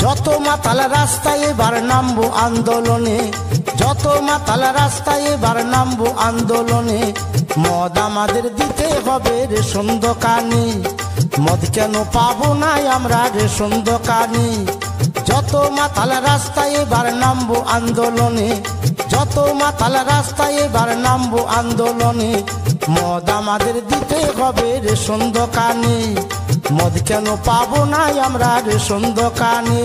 যত মাতাল রাস্তায় এবার নামবো আন্দোলনে, যত মাতাল রাস্তায় এবার নামবো আন্দোলনে। মদ আমাদের দিতে হবে রেশন দোকানে, মদ কেন পাবো না আমরা রেশন দোকানে। যত মাতাল রাস্তায় এবার নামবো আন্দোলনে, যত মাতাল রাস্তায় এবার নামবো আন্দোলনে। মদ আমাদের দিতে হবে রেশন দোকানে, মদ কেন পাবো না আমরা রেশন দোকানে।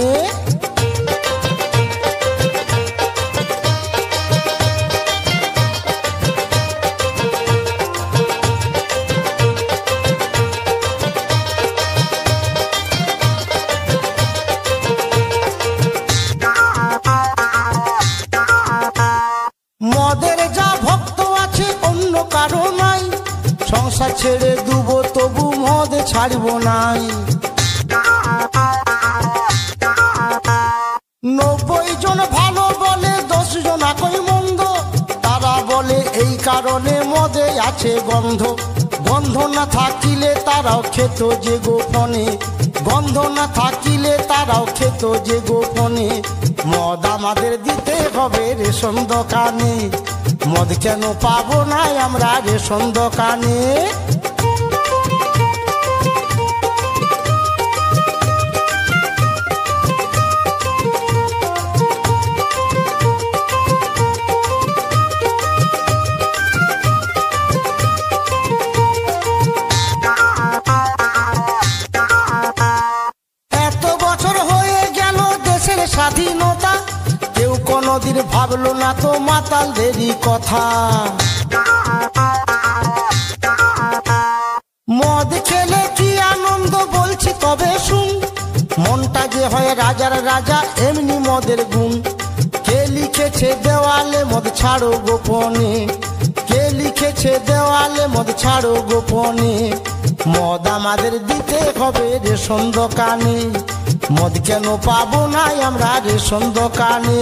মদের যা ভক্ত আছে অন্য কারো নাই, সংসার ছেড়ে দুবো তবু মদ ছাড়বো নাই। 90 জন ভালো বলে 10 জন একই মন্দ, তারা বলে এই কারণে মদে আছে গন্ধ। গন্ধ না থাকিলে তারাও খেত যে গোপনে, গন্ধ না থাকিলে তারাও খেত যে গোপনে। মদ আমাদের দিতে হবে রেশন দোকানে, মদ কেন পাবো না আমরা রেশন দোকানে। এত বছর হয়ে গেল দেশের স্বাধীনতা, কেউ কোনদিন ভাবলো না তো মাতালদেরই কথা। মদ খেলে কি আনন্দ বলছি তবে শুন, মনটা যে হয় রাজার রাজা এমনি মদের গুণ। কে লিখেছে দেওয়ালে মদ ছাড়ো গোপনে, কে লিখেছে দেওয়ালে মদ ছাড়ো গোপনে। মদ আমাদের দিতে হবে রেশন দোকানে, মদ কেন পাবো না আমরা রেশন দোকানে।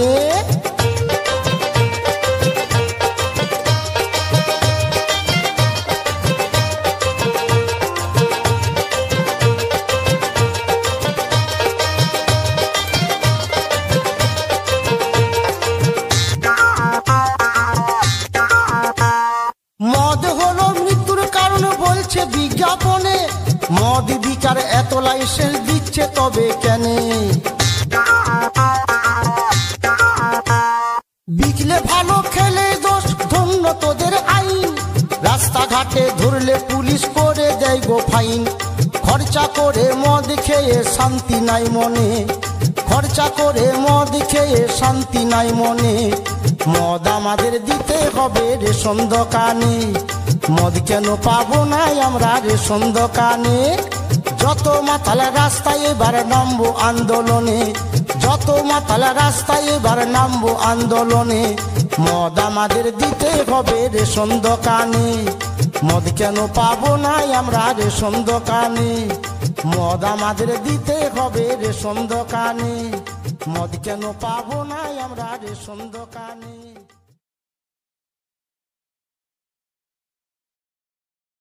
মদ হলো মৃত্যুর কারণ বলছে বিজ্ঞাপনে, মদ বিকার এত লাইসেন্স দিচ্ছে তবে কেন? বিকলে ভালো খেলে দোষ ধন্য তোদের আইন, রাস্তাঘাটে ধরলে পুলিশ করে দেয় গো ফাইন। খরচা করে মদ খেয়ে শান্তি নাই মনে, খরচা করে মদ খেয়ে শান্তি নাই মনে। মদ আমাদের দিতে হবে রেশন দোকানে, মদ কেন পাবো না আমরা রেশন দোকানে। যত মাতাল রাস্তায় এবার নামবো আন্দোলনে, যত মাতাল রাস্তায় এবার নামবো আন্দোলনে। মদ আমাদের দিতে হবে রেশন দোকানে, মদ কেন পাবো না আমরা রেশন দোকানে। মদ আমাদের দিতে হবে রেশন দোকানে, মদ কেন পাবো না আমরা রেশন দোকানে।